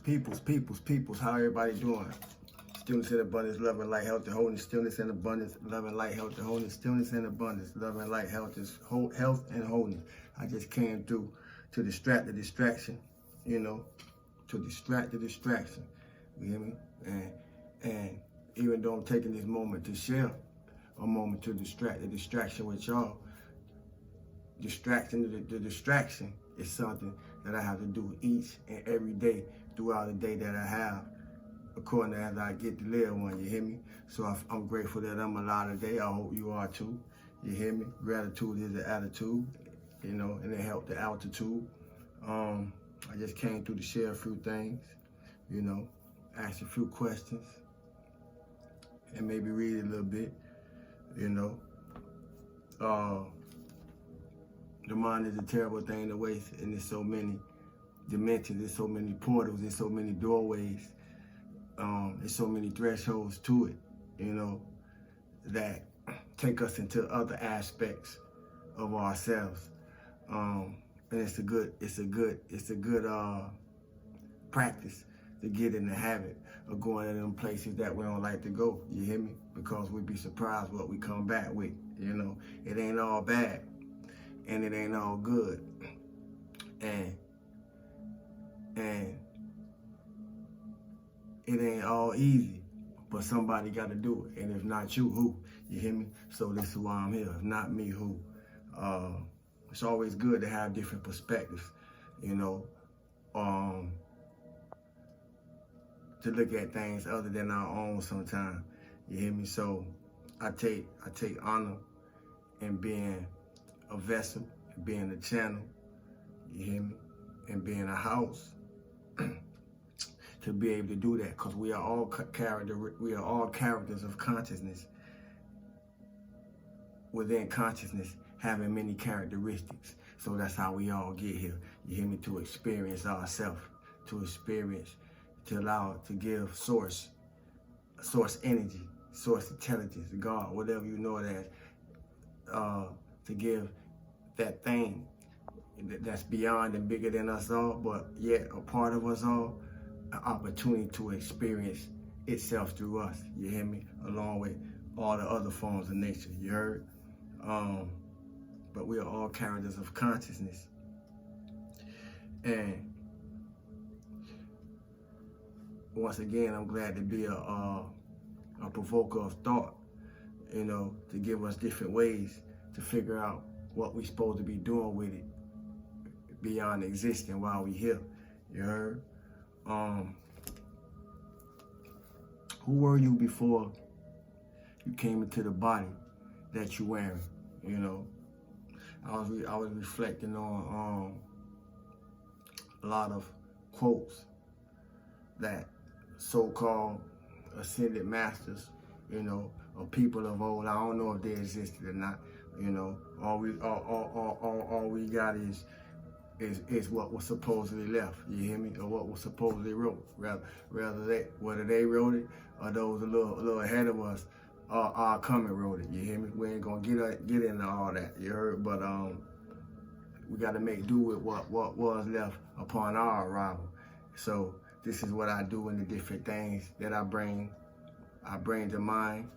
Peoples, how everybody doing? Students in abundance, love and light, health and wholeness. Students in abundance, love and light, health and wholeness. Students in abundance, love and light, health and wholeness. I just came through to distract the distraction, you know, to distract the distraction. You hear me? And even though I'm taking this moment to share a moment to distract the distraction with y'all, the distraction is something that I have to do each and every day throughout the day that I have, according to as I get to live one, you hear me? So I'm grateful that I'm alive today. I hope you are too, you hear me? Gratitude is the attitude, you know, and it helped the altitude. I just came through to share a few things, you know, ask a few questions, and maybe read a little bit, you know. The mind is a terrible thing to waste, and there's so many dimensions, there's so many portals, there's so many doorways, there's so many thresholds to it, you know, that take us into other aspects of ourselves. And it's a good practice to get in the habit of going to them places that we don't like to go, you hear me? Because we'd be surprised what we come back with, you know. It ain't all bad, and it ain't all good. And it ain't all easy, but somebody got to do it. And if not you, who? You hear me? So this is why I'm here. If not me, who? It's always good to have different perspectives, you know, to look at things other than our own sometimes. You hear me? So I take honor in being a vessel, being a channel, you hear me, and being a house to be able to do that, because we are all characters of consciousness, within consciousness having many characteristics. So that's how we all get here, you hear me, to experience ourselves, to allow, to give source energy, source intelligence, God, whatever you know it as, to give that thing that's beyond and bigger than us all, but yet a part of us all, an opportunity to experience itself through us, you hear me, along with all the other forms of nature, you heard? But we are all characters of consciousness. And once again, I'm glad to be a provoker of thought, you know, to give us different ways to figure out what we're supposed to be doing with it beyond existing while we here, you heard? Who were you before you came into the body that you're wearing, you know? I was reflecting on a lot of quotes that so-called ascended masters, you know, or people of old, I don't know if they existed or not, you know. All we got is what was supposedly left, you hear me, or what was supposedly wrote. Whether they wrote it or those a little ahead of us are coming wrote it, you hear me. We ain't gonna get into all that, you heard. But we got to make do with what was left upon our arrival. So this is what I do in the different things that I bring to mind,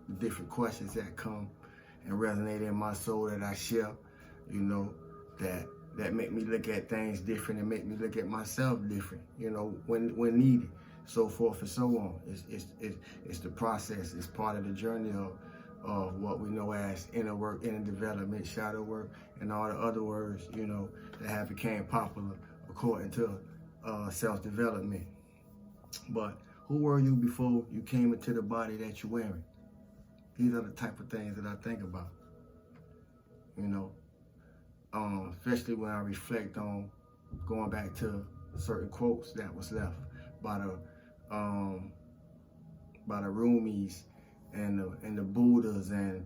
the different questions that come and resonate in my soul that I share, you know, that make me look at things different and make me look at myself different, you know, when needed, so forth and so on. It's the process. It's part of the journey of what we know as inner work, inner development, shadow work, and all the other words, you know, that have became popular according to self-development. But who were you before you came into the body that you're wearing? These are the type of things that I think about, you know, especially when I reflect on going back to certain quotes that was left by the Rumis and the Buddhas and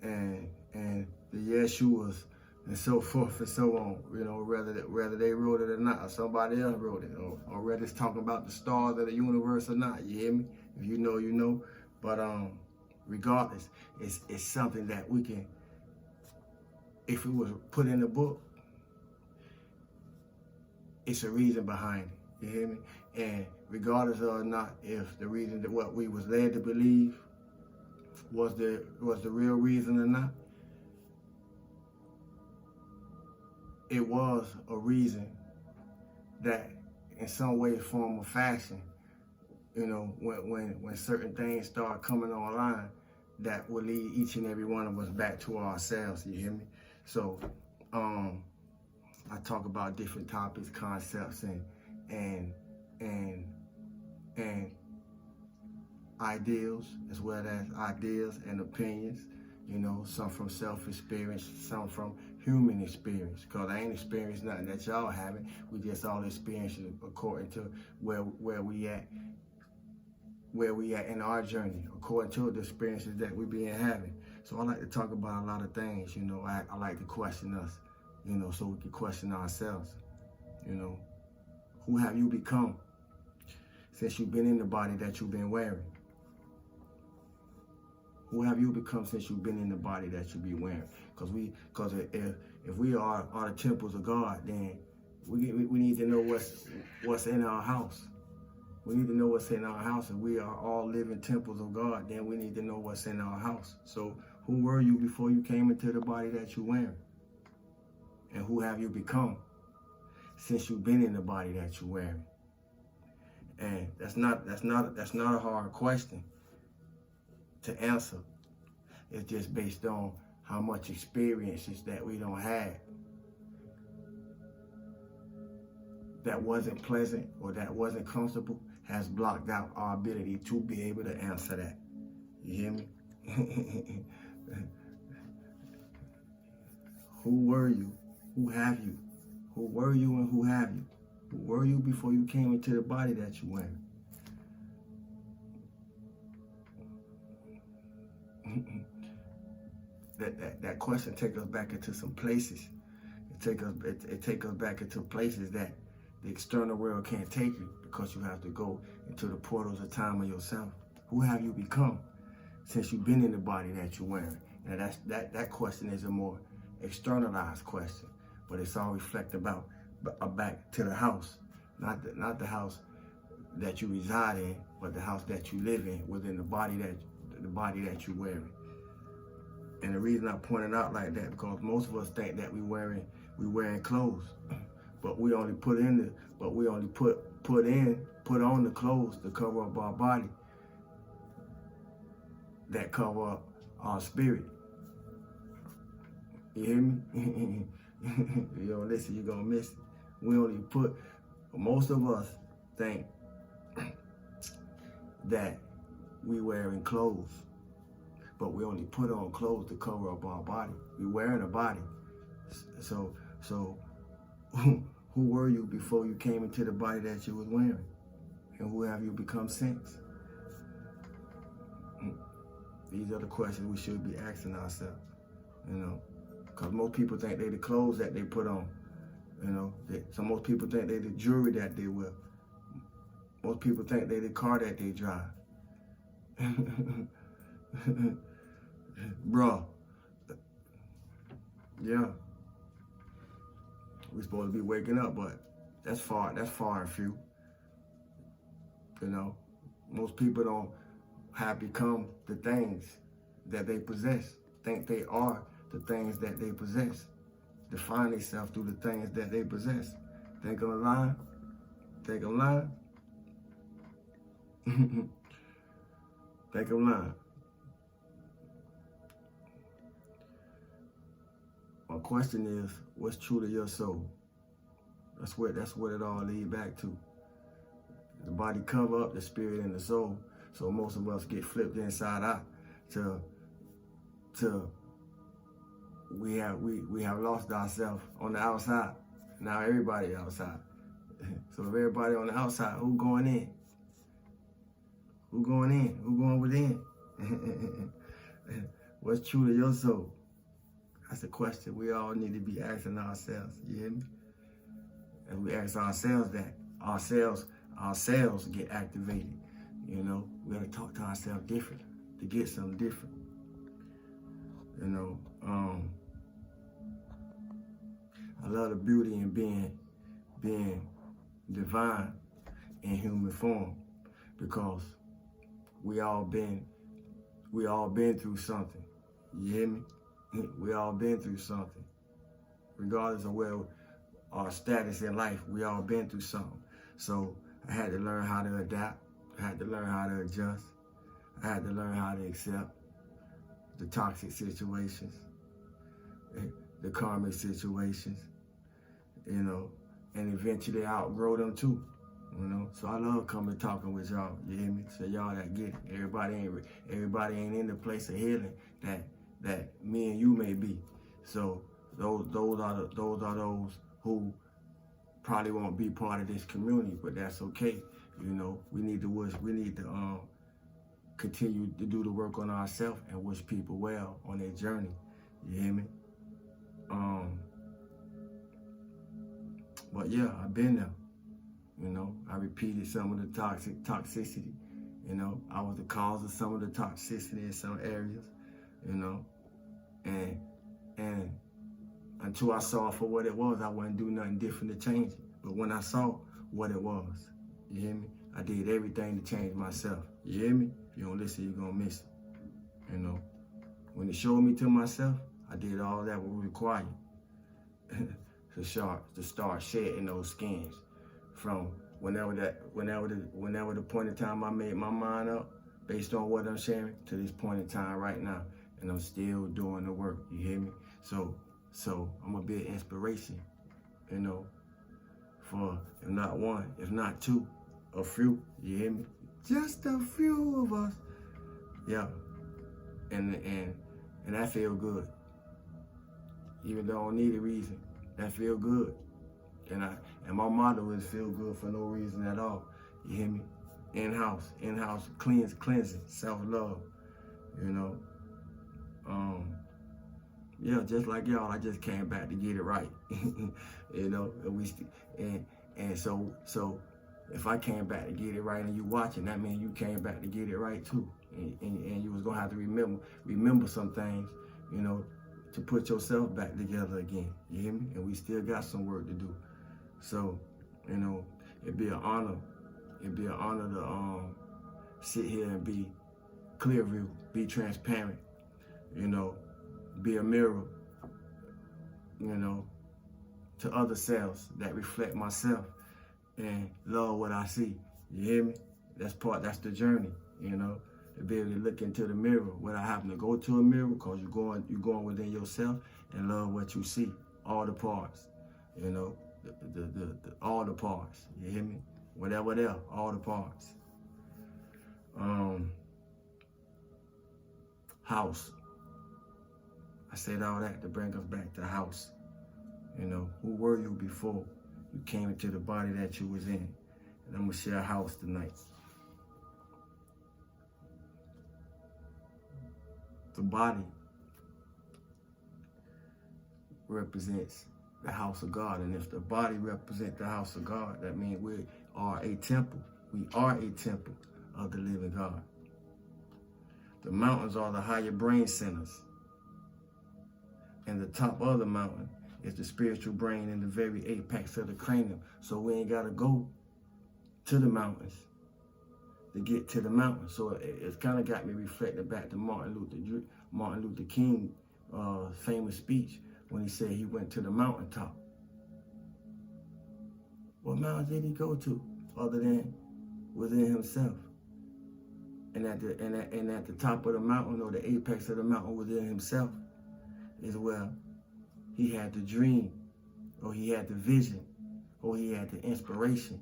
the Yeshuas and so forth and so on, you know, whether they wrote it or not, or somebody else wrote it, or whether it's talking about the stars of the universe or not, you hear me? If you know, you know. But regardless, it's something that we can, if it was put in a book, it's a reason behind it, You hear me? And regardless of not if the reason that what we was led to believe was the real reason or not, it was a reason that in some way, form, or fashion, you know, when certain things start coming online, that will lead each and every one of us back to ourselves. You hear me? So, I talk about different topics, concepts, and ideals, as well as ideas and opinions. You know, some from self-experience, some from human experience. Because I ain't experienced nothing that y'all haven't. We just all experience it according to where we at in our journey, according to the experiences that we been having. So I like to talk about a lot of things. You know, I like to question us, you know, so we can question ourselves. You know, who have you become since you've been in the body that you've been wearing? Who have you become since you've been in the body that you be wearing? Because if we are the temples of God, then we need to know what's in our house. We need to know what's in our house. If we are all living temples of God, then we need to know what's in our house. So who were you before you came into the body that you're wearing? And who have you become since you've been in the body that you're wearing? And that's not a hard question to answer. It's just based on how much experiences that we don't have that wasn't pleasant or that wasn't comfortable has blocked out our ability to be able to answer that. You hear me? Who were you? Who have you? Who were you and who have you? Who were you before you came into the body that you wearing? That question take us back into some places. It take us back into places that the external world can't take you, because you have to go into the portals of time of yourself. Who have you become since you've been in the body that you're wearing? Now that question is a more externalized question, but it's all reflected about back to the house, not the house that you reside in, but the house that you live in within the body that you're wearing. And the reason I point it out like that, because most of us think that we wearing clothes, but we only put on the clothes to cover up our body, that cover up our spirit. You hear me? You don't listen, you're gonna miss it. Most of us think that we wearing clothes, but we only put on clothes to cover up our body. We wearing a body. So who were you before you came into the body that you was wearing? And who have you become since? These are the questions we should be asking ourselves, you know, because most people think they the clothes that they put on, you know. So most people think they the jewelry that they wear. Most people think they the car that they drive. Bruh. Yeah. We're supposed to be waking up, but that's far and few. You know, most people don't have become the things that they possess, think they are the things that they possess, define themselves through the things that they possess. Think I'm lying? Think I'm lying? Think I'm lying? My question is, what's true to your soul? That's what it all leads back to. The body cover up the spirit and the soul. So most of us get flipped inside out to we have lost ourselves on the outside. Now everybody outside. So if everybody on the outside, who going in? Who going in? Who going within? What's true to your soul? That's a question we all need to be asking ourselves. You hear me? And we ask ourselves that, ourselves get activated. You know, we gotta talk to ourselves different to get something different. You know, I love the beauty in being divine in human form, because we all been through something. You hear me? We all been through something. Regardless of where our status in life, we all been through something. So I had to learn how to adapt. I had to learn how to adjust. I had to learn how to accept the toxic situations, the karmic situations, you know, and eventually outgrow them too, you know. So I love coming talking with y'all, you hear me? So y'all that get it. Everybody ain't in the place of healing that me and you may be. So those are those who probably won't be part of this community, but that's okay. You know, we need to continue to do the work on ourselves and wish people well on their journey. You hear me? But yeah, I've been there. You know, I repeated some of the toxicity. You know, I was the cause of some of the toxicity in some areas. You know, and until I saw it for what it was, I wouldn't do nothing different to change it. But when I saw what it was, you hear me? I did everything to change myself. You hear me? If you don't listen, you're gonna miss it. You know, when it showed me to myself, I did all that was required to start shedding those skins. From whenever the point in time I made my mind up based on what I'm sharing to this point in time right now, and I'm still doing the work. You hear me? So I'm gonna be an inspiration, you know, for if not one, if not two, a few. You hear me? Just a few of us. Yeah. And that feel good. Even though I don't need a reason, that feel good. And my motto is feel good for no reason at all. You hear me? In-house, cleansing, self-love. You know. Yeah, just like y'all, I just came back to get it right. You know, and so if I came back to get it right and you watching, that means you came back to get it right too. And you was gonna have to remember some things, you know, to put yourself back together again. You hear me? And we still got some work to do. So, you know, it'd be an honor. It'd be an honor to sit here and be clear view, be transparent, you know, be a mirror, you know, to other selves that reflect myself and love what I see. You hear me? That's the journey, you know, to be able to look into the mirror without having to go to a mirror, because you're going within yourself and love what you see, all the parts, you know, all the parts. You hear me? Whatever there, all the parts. House. I said all that to bring us back to house. You know, who were you before you came into the body that you was in? And I'm gonna share house tonight. The body represents the house of God. And if the body represents the house of God, that means we are a temple. We are a temple of the living God. The mountains are the higher brain centers. And the top of the mountain is the spiritual brain in the very apex of the cranium. So we ain't gotta go to the mountains to get to the mountain. So it's kind of got me reflecting back to Martin Luther King famous speech when he said he went to the mountaintop. What mountain did he go to other than within himself? And at the top of the mountain, or the apex of the mountain within himself, is where he had the dream, or he had the vision, or he had the inspiration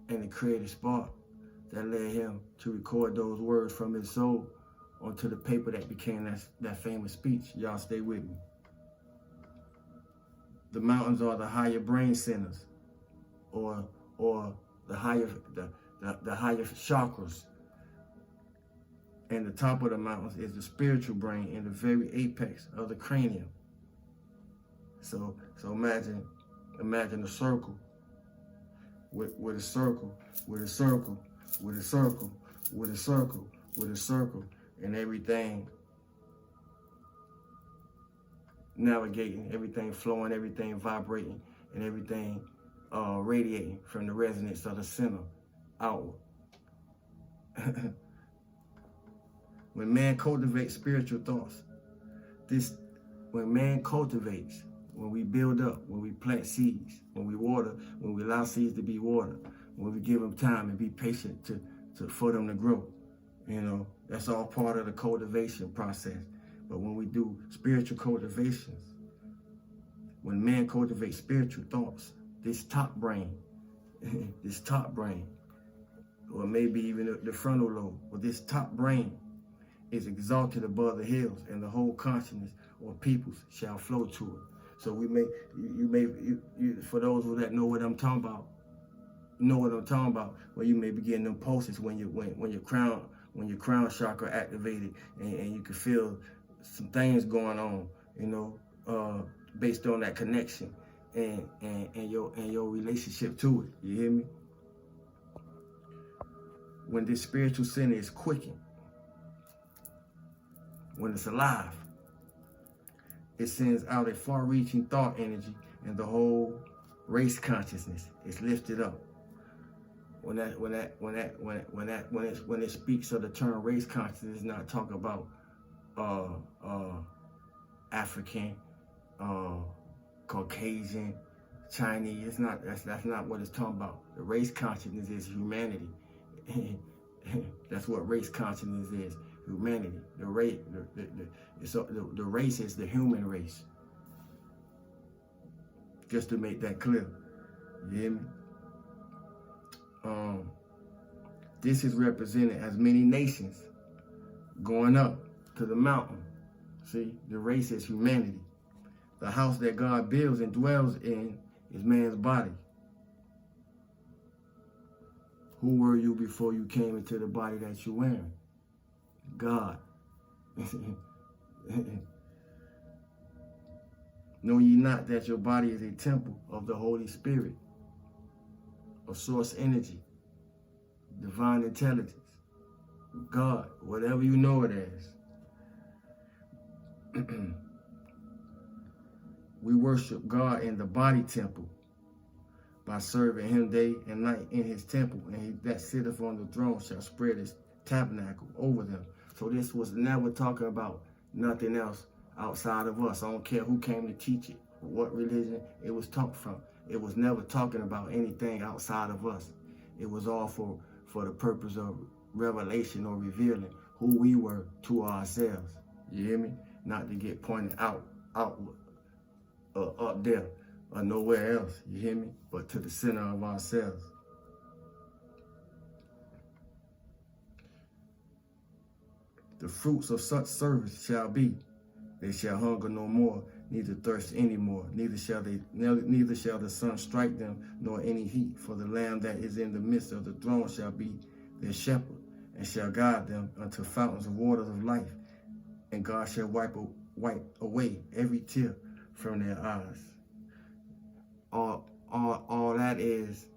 and the creative spark that led him to record those words from his soul onto the paper that became that famous speech. Y'all stay with me. The mountains are the higher brain centers, or the higher chakras. And the top of the mountains is the spiritual brain in the very apex of the cranium. So imagine a circle with a circle, with a circle, with a circle, with a circle, with a circle, and everything navigating, everything flowing, everything vibrating, and everything radiating from the resonance of the center outward. When man cultivates spiritual thoughts, when man cultivates, when we build up, when we plant seeds, when we water, when we allow seeds to be watered, when we give them time and be patient for them to grow, that's all part of the cultivation process. But when we do spiritual cultivations, when man cultivates spiritual thoughts, this top brain, or maybe even the frontal lobe, or this top brain is exalted above the hills, and the whole consciousness or peoples shall flow to it. So for those that know what I'm talking about, well, you may be getting them pulses when your crown chakra activated, and you can feel some things going on, based on that connection and your relationship to it. You hear me? When this spiritual center is quickened, when it's alive, it sends out a far-reaching thought energy, and the whole race consciousness is lifted up. When it speaks of the term race consciousness, it's not talking about African, Caucasian, Chinese. It's not. That's not what it's talking about. The race consciousness is humanity. That's what race consciousness is. Humanity. The race is the human race. Just to make that clear. You hear me? This is represented as many nations going up to the mountain. See, the race is humanity. The house that God builds and dwells in is man's body. Who were you before you came into the body that you're wearing? God. Know ye not that your body is a temple of the Holy Spirit, of source energy, divine intelligence, God, whatever you know it as. We worship God in the body temple by serving him day and night in his temple, and he that sitteth on the throne shall spread his tabernacle over them. So this was never talking about nothing else outside of us. I don't care who came to teach it, or what religion it was taught from. It was never talking about anything outside of us. It was all for the purpose of revelation or revealing who we were to ourselves. You hear me? Not to get pointed out, up there, or nowhere else. You hear me? But to the center of ourselves. The fruits of such service shall be, they shall hunger no more, neither thirst any more, neither shall the sun strike them, nor any heat. For the Lamb that is in the midst of the throne shall be their shepherd, and shall guide them unto fountains of waters of life. And God shall wipe away every tear from their eyes. All that is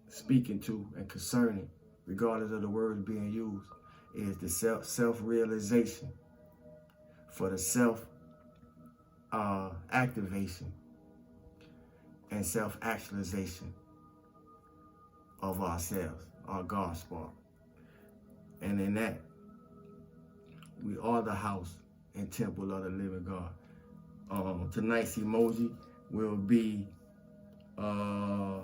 speaking to and concerning, regardless of the words being used, is the self-realization for the activation and self-actualization of ourselves, our God spark. And in that, we are the house and temple of the living God. Tonight's emoji will be a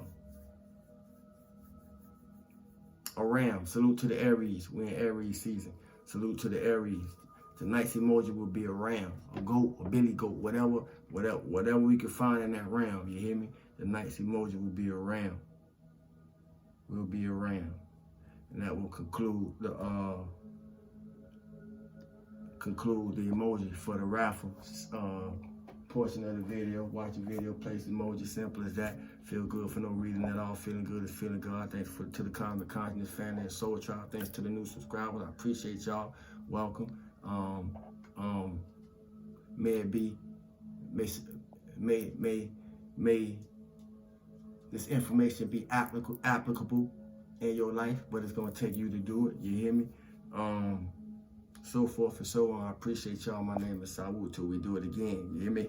ram. Salute to the Aries. We're in Aries season. Salute to the Aries. Tonight's emoji will be a ram, a goat, a billy goat, whatever we can find in that ram. You hear me? Tonight's emoji will be a ram. Will be a ram, and that will conclude the emoji for the raffle portion of the video. Watch the video, place the emoji, simple as that. Feel good for no reason at all. Feeling good is feeling God. Thanks to the Cosmic Consciousness family and Soul Tribe. Thanks to the new subscribers. I appreciate y'all. Welcome. May this information be applicable in your life, but it's gonna take you to do it. You hear me? So forth and so on. I appreciate y'all. My name is Sawu till we do it again. You hear me?